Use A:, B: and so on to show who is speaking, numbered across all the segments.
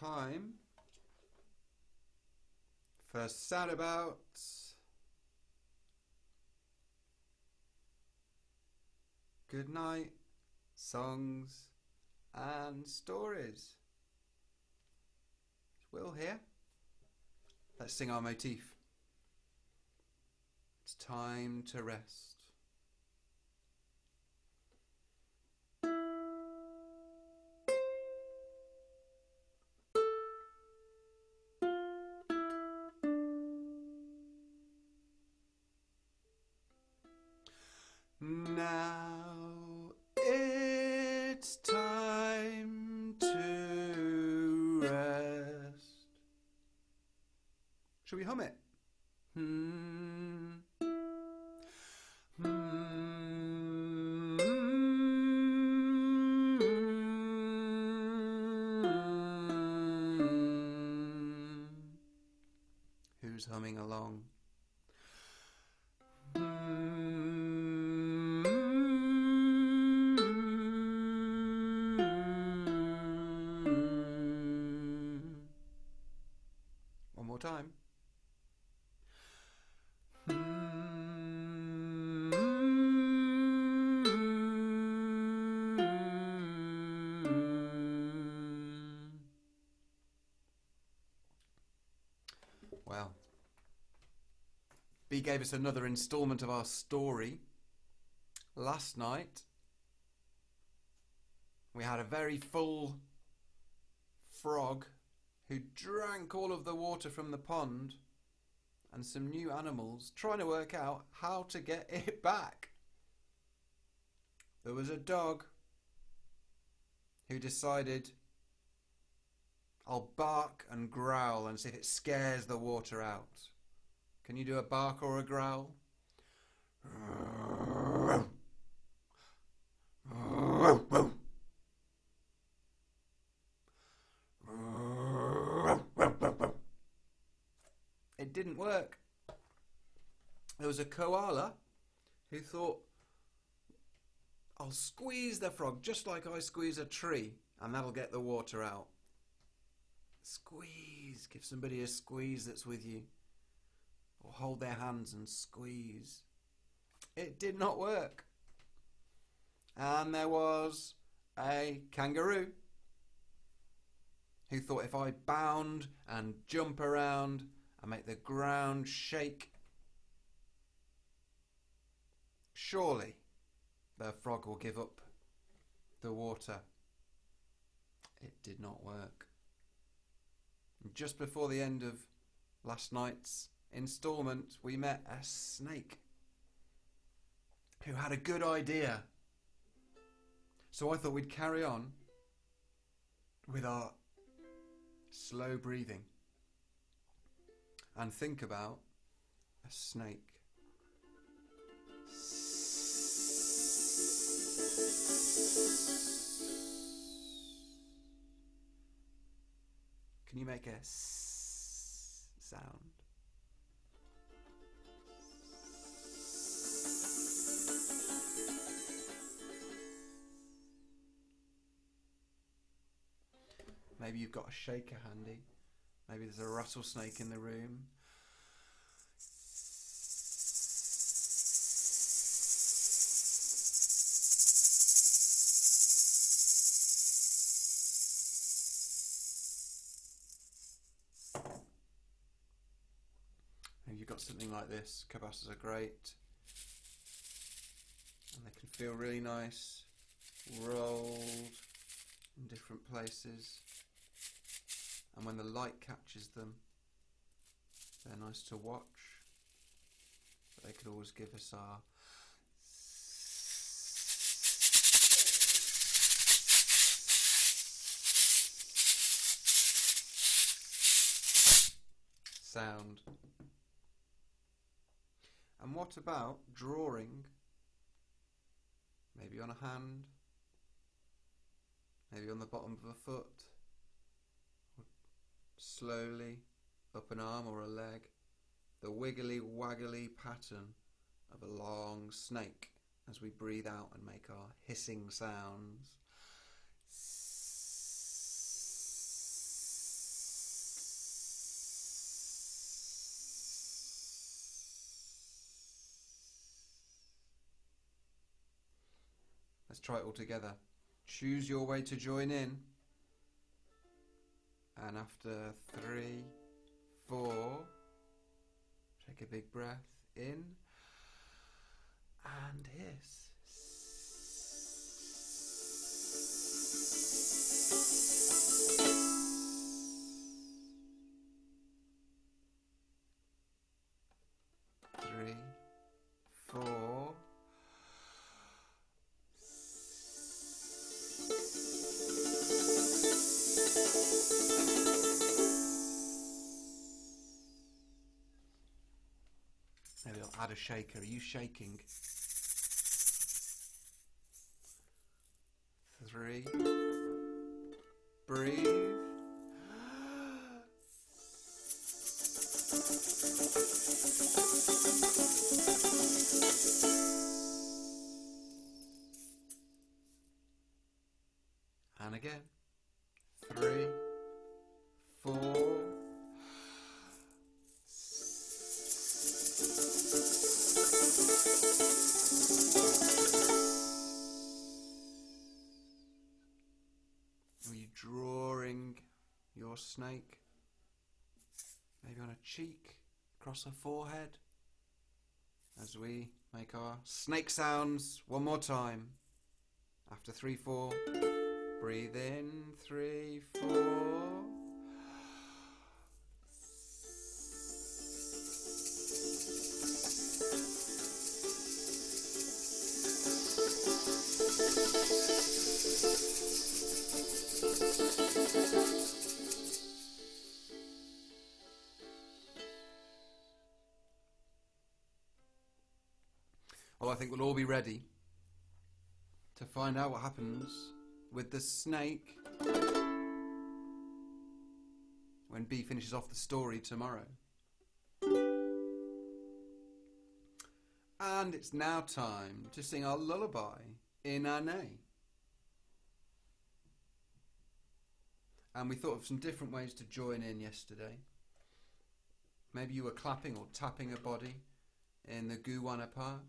A: time for Soundabout, Goodnight, songs and stories. It's Will here. Let's sing our motif. It's time to rest. Now it's time to rest. Shall we hum it? Who's humming along? One more time. Well, B gave us another instalment of our story. Last night we had a very full frog who drank all of the water from the pond, and some new animals trying to work out how to get it back. There was a dog who decided, I'll bark and growl and see if it scares the water out. Can you do a bark or a growl? It didn't work. There was a koala who thought, I'll squeeze the frog just like I squeeze a tree and that'll get the water out. Squeeze. Give somebody a squeeze that's with you. Or hold their hands and squeeze. It did not work. And there was a kangaroo who thought, if I bound and jump around and make the ground shake, surely the frog will give up the water. It did not work. And just before the end of last night's instalment, we met a snake who had a good idea. So I thought we'd carry on with our slow breathing and think about a snake. Can you make a s sound? Maybe you've got a shaker handy. Maybe there's a rattlesnake in the room. Maybe you've got something like this. Cabasses are great. And they can feel really nice, rolled in different places. And when the light catches them, they're nice to watch. But they could always give us our sound. And what about drawing? Maybe on a hand, maybe on the bottom of a foot, or slowly up an arm or a leg, the wiggly waggly pattern of a long snake as we breathe out and make our hissing sounds. Let's try it all together. Choose your way to join in. And after 3, 4, take a big breath in and hiss. 3, 4. Maybe I'll add a shaker. Are you shaking? 3. Breathe. And again. 3, 4. Are you drawing your snake maybe on a cheek, across her forehead, as we make our snake sounds one more time? After 3, 4, breathe in. 3, 4. Well, I think we'll all be ready to find out what happens with the snake when B finishes off the story tomorrow. And it's now time to sing our lullaby in Ane. And we thought of some different ways to join in yesterday. Maybe you were clapping or tapping a body in the goo-wana part.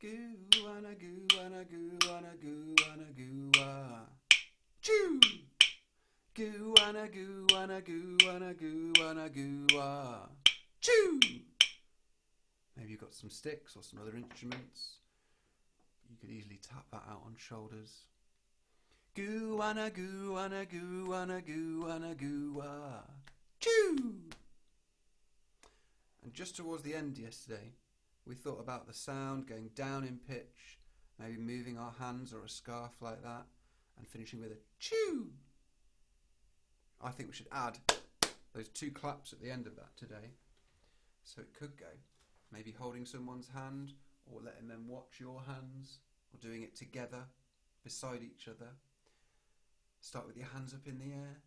A: Goo-wana, goo-wana, goo-wana, goo-wana, goo-wah. Choo! Goo-wana, goo-wana, goo-wana, goo-wana, goo-wah. Choo! Maybe you've got some sticks or some other instruments. You could easily tap that out on shoulders. Goo-wana, goo-wana, goo-wana, goo-wana, goo-wah. Choo! And just towards the end yesterday, we thought about the sound going down in pitch, maybe moving our hands or a scarf like that, and finishing with a chew. I think we should add those 2 claps at the end of that today. So it could go maybe holding someone's hand, or letting them watch your hands, or doing it together beside each other. Start with your hands up in the air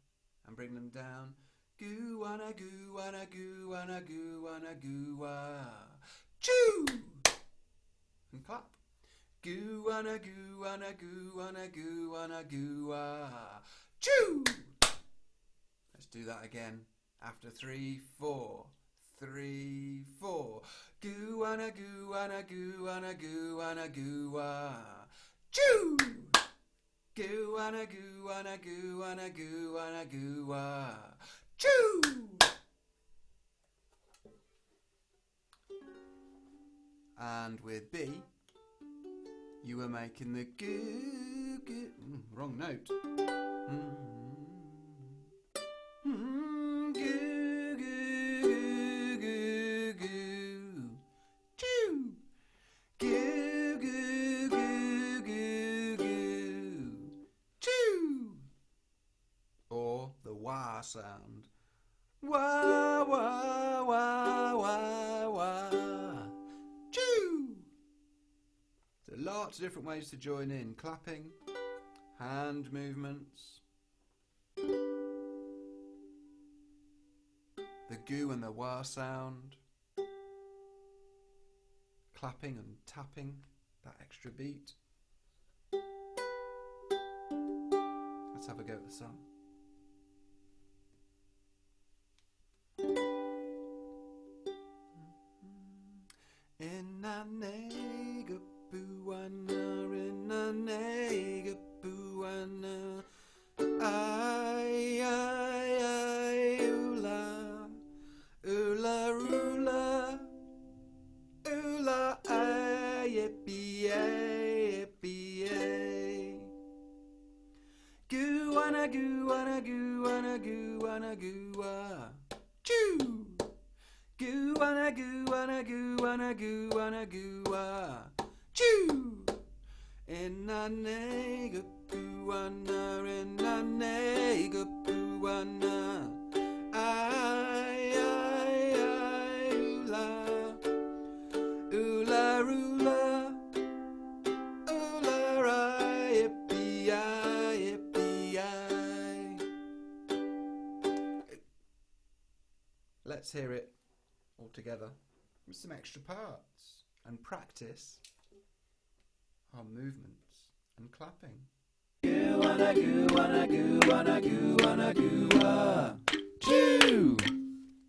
A: and bring them down. Goo-wana, goo-wana, goo-wana, goo-wana, goo-wah. Choo! And clap. Goo-wana, goo-wana, goo-wana, goo-wana, goo-wah. Choo! Let's do that again. After 3, 4. 3, 4. Goo-wana, goo-wana, goo-wana, goo-wana, goo-wah. Choo! Goo-wana, goo-wana, goo-wana, goo-wana, goo-wah. Choo! And with B, you were making the goo, goo, wrong note. Goo, goo, goo, goo, goo. Choo! Goo, goo, goo, goo, goo. Choo! Or the wah sound. Wah, wah, wah, wah, wah. So lots of different ways to join in. Clapping, hand movements, the goo and the wah sound, clapping and tapping, that extra beat. Let's have a go at the song. In a nega boo-wana, in a nega. wanna goo, wanna goo, wanna goo, wanna goo, choo. Goo, wanna goo, wanna goo, wanna goo, wanna goo, choo. In a nega poo-wana, in a nega poo-wana. Ay, ay, ay, oola, oola, oola, oola, ay, yippee, ay, yippee, ay. Let's hear it all together with some extra parts and practice our movements and clapping. Goo, wanna goo, wanna goo, wanna goo, wanna goo, choo.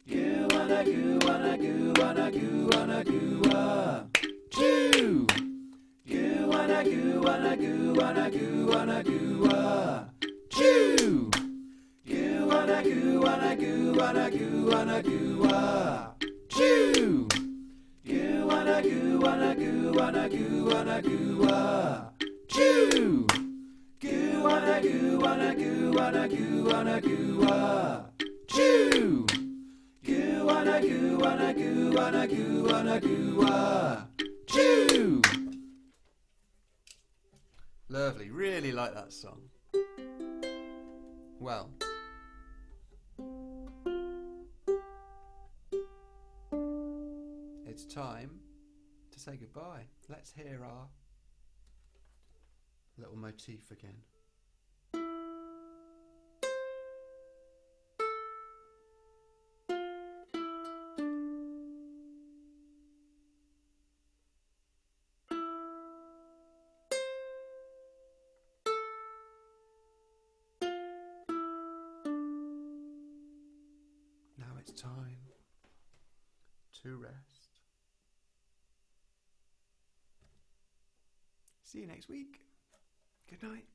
A: Goo, wanna goo, wanna goo, wanna goo, wanna goo, choo. Goo, wanna goo, wanna goo, wanna goo, wanna goo, choo. Goo, wanna goo, wanna goo, wanna goo, wanna goo, choo. Goo, wanna goo, wanna goo, wanna goo, wanna goo, choo. Goo, wanna goo, wanna goo, wanna goo, wanna goo, choo. Goo, wanna goo, wanna goo, wanna goo, wanna goo, choo. Lovely, really like that song. Well, it's time to say goodbye. Let's hear our little motif again. Now it's time to rest. See you next week. Good night.